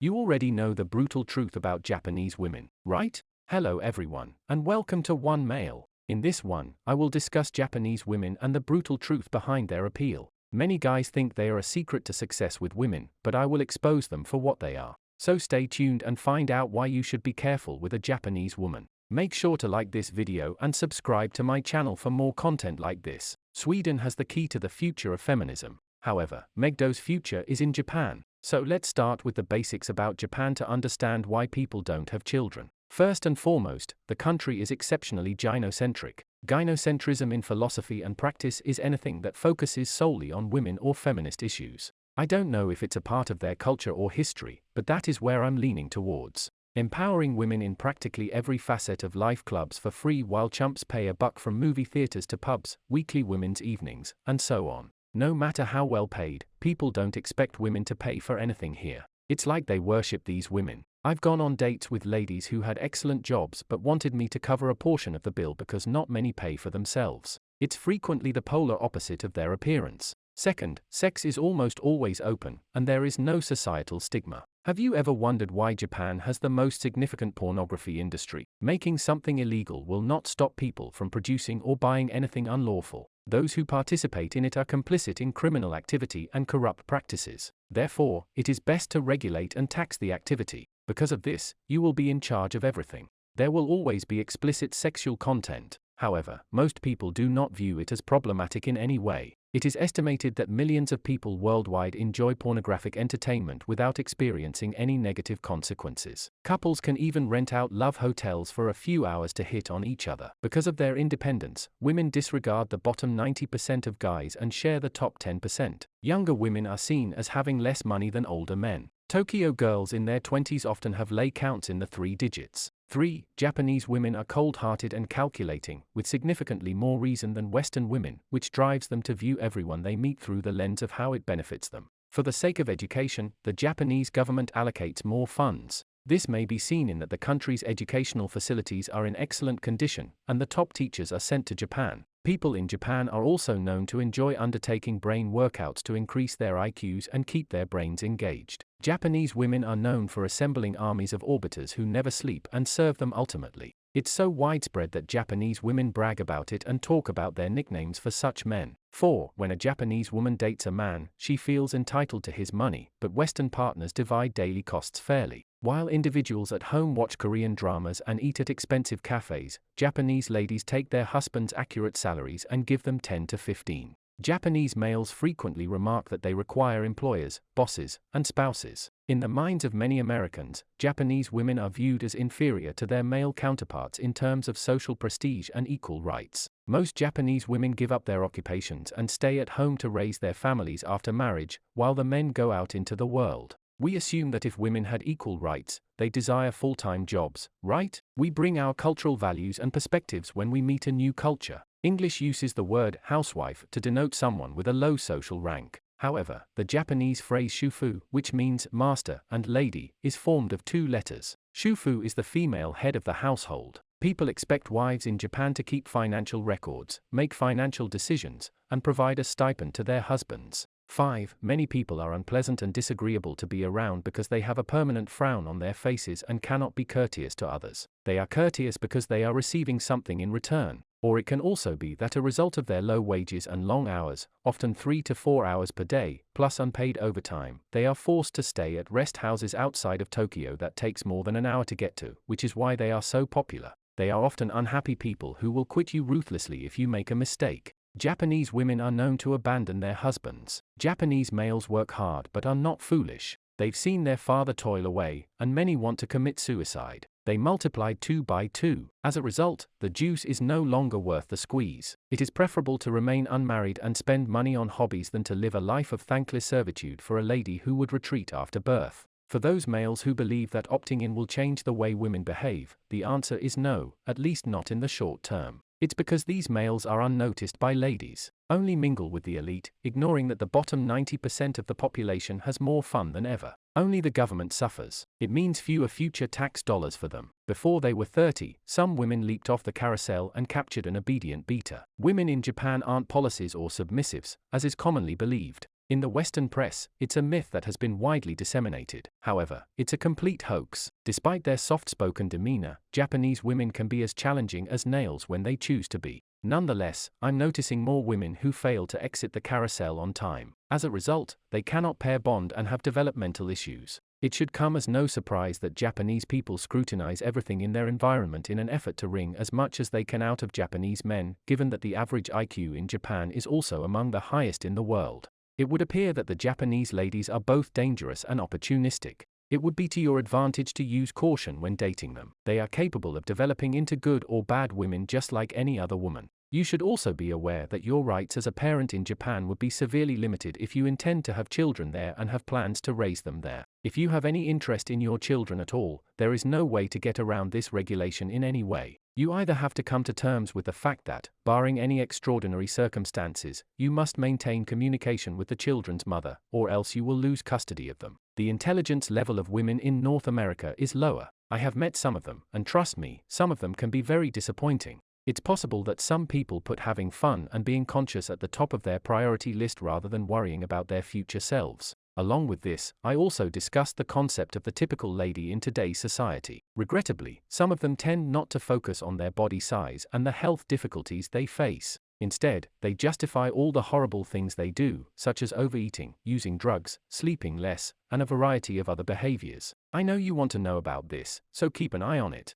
You already know the brutal truth about Japanese women, right? Hello everyone, and welcome to One Mail. In this one, I will discuss Japanese women and the brutal truth behind their appeal. Many guys think they are a secret to success with women, but I will expose them for what they are. So stay tuned and find out why you should be careful with a Japanese woman. Make sure to like this video and subscribe to my channel for more content like this. Sweden has the key to the future of feminism. However, MGTOW's future is in Japan. So let's start with the basics about Japan to understand why people don't have children. First and foremost, the country is exceptionally gynocentric. Gynocentrism in philosophy and practice is anything that focuses solely on women or feminist issues. I don't know if it's a part of their culture or history, but that is where I'm leaning towards. Empowering women in practically every facet of life, clubs for free while chumps pay a buck, from movie theaters to pubs, weekly women's evenings, and so on. No matter how well paid, people don't expect women to pay for anything here. It's like they worship these women. I've gone on dates with ladies who had excellent jobs but wanted me to cover a portion of the bill because not many pay for themselves. It's frequently the polar opposite of their appearance. Second, sex is almost always open, and there is no societal stigma. Have you ever wondered why Japan has the most significant pornography industry? Making something illegal will not stop people from producing or buying anything unlawful. Those who participate in it are complicit in criminal activity and corrupt practices. Therefore, it is best to regulate and tax the activity. Because of this, you will be in charge of everything. There will always be explicit sexual content. However, most people do not view it as problematic in any way. It is estimated that millions of people worldwide enjoy pornographic entertainment without experiencing any negative consequences. Couples can even rent out love hotels for a few hours to hit on each other. Because of their independence, women disregard the bottom 90% of guys and share the top 10%. Younger women are seen as having less money than older men. Tokyo girls in their 20s often have lay counts in the 3 digits. 3. Japanese women are cold-hearted and calculating, with significantly more reason than Western women, which drives them to view everyone they meet through the lens of how it benefits them. For the sake of education, the Japanese government allocates more funds. This may be seen in that the country's educational facilities are in excellent condition, and the top teachers are sent to Japan. People in Japan are also known to enjoy undertaking brain workouts to increase their IQs and keep their brains engaged. Japanese women are known for assembling armies of orbiters who never sleep and serve them ultimately. It's so widespread that Japanese women brag about it and talk about their nicknames for such men. 4. When a Japanese woman dates a man, she feels entitled to his money, but Western partners divide daily costs fairly. While individuals at home watch Korean dramas and eat at expensive cafes, Japanese ladies take their husbands' accurate salaries and give them 10 to 15. Japanese males frequently remark that they require employers, bosses, and spouses. In the minds of many Americans, Japanese women are viewed as inferior to their male counterparts in terms of social prestige and equal rights. Most Japanese women give up their occupations and stay at home to raise their families after marriage, while the men go out into the world. We assume that if women had equal rights, they desire full-time jobs, right? We bring our cultural values and perspectives when we meet a new culture. English uses the word housewife to denote someone with a low social rank. However, the Japanese phrase shufu, which means master and lady, is formed of 2 letters. Shufu is the female head of the household. People expect wives in Japan to keep financial records, make financial decisions, and provide a stipend to their husbands. 5. Many people are unpleasant and disagreeable to be around because they have a permanent frown on their faces and cannot be courteous to others. They are courteous because they are receiving something in return. Or it can also be that a result of their low wages and long hours, often 3 to 4 hours per day, plus unpaid overtime, they are forced to stay at rest houses outside of Tokyo that takes more than an hour to get to, which is why they are so popular. They are often unhappy people who will quit you ruthlessly if you make a mistake. Japanese women are known to abandon their husbands. Japanese males work hard but are not foolish. They've seen their father toil away, and many want to commit suicide. They multiplied 2 by 2. As a result, the juice is no longer worth the squeeze. It is preferable to remain unmarried and spend money on hobbies than to live a life of thankless servitude for a lady who would retreat after birth. For those males who believe that opting in will change the way women behave, the answer is no, at least not in the short term. It's because these males are unnoticed by ladies. Only mingle with the elite, ignoring that the bottom 90% of the population has more fun than ever. Only the government suffers. It means fewer future tax dollars for them. Before they were 30, some women leaped off the carousel and captured an obedient beater. Women in Japan aren't policies or submissives, as is commonly believed. In the Western press, it's a myth that has been widely disseminated. However, it's a complete hoax. Despite their soft-spoken demeanor, Japanese women can be as challenging as nails when they choose to be. Nonetheless, I'm noticing more women who fail to exit the carousel on time. As a result, they cannot pair bond and have developmental issues. It should come as no surprise that Japanese people scrutinize everything in their environment in an effort to wring as much as they can out of Japanese men, given that the average IQ in Japan is also among the highest in the world. It would appear that the Japanese ladies are both dangerous and opportunistic. It would be to your advantage to use caution when dating them. They are capable of developing into good or bad women just like any other woman. You should also be aware that your rights as a parent in Japan would be severely limited if you intend to have children there and have plans to raise them there. If you have any interest in your children at all, there is no way to get around this regulation in any way. You either have to come to terms with the fact that, barring any extraordinary circumstances, you must maintain communication with the children's mother, or else you will lose custody of them. The intelligence level of women in North America is lower. I have met some of them, and trust me, some of them can be very disappointing. It's possible that some people put having fun and being conscious at the top of their priority list rather than worrying about their future selves. Along with this, I also discussed the concept of the typical lady in today's society. Regrettably, some of them tend not to focus on their body size and the health difficulties they face. Instead, they justify all the horrible things they do, such as overeating, using drugs, sleeping less, and a variety of other behaviors. I know you want to know about this, so keep an eye on it.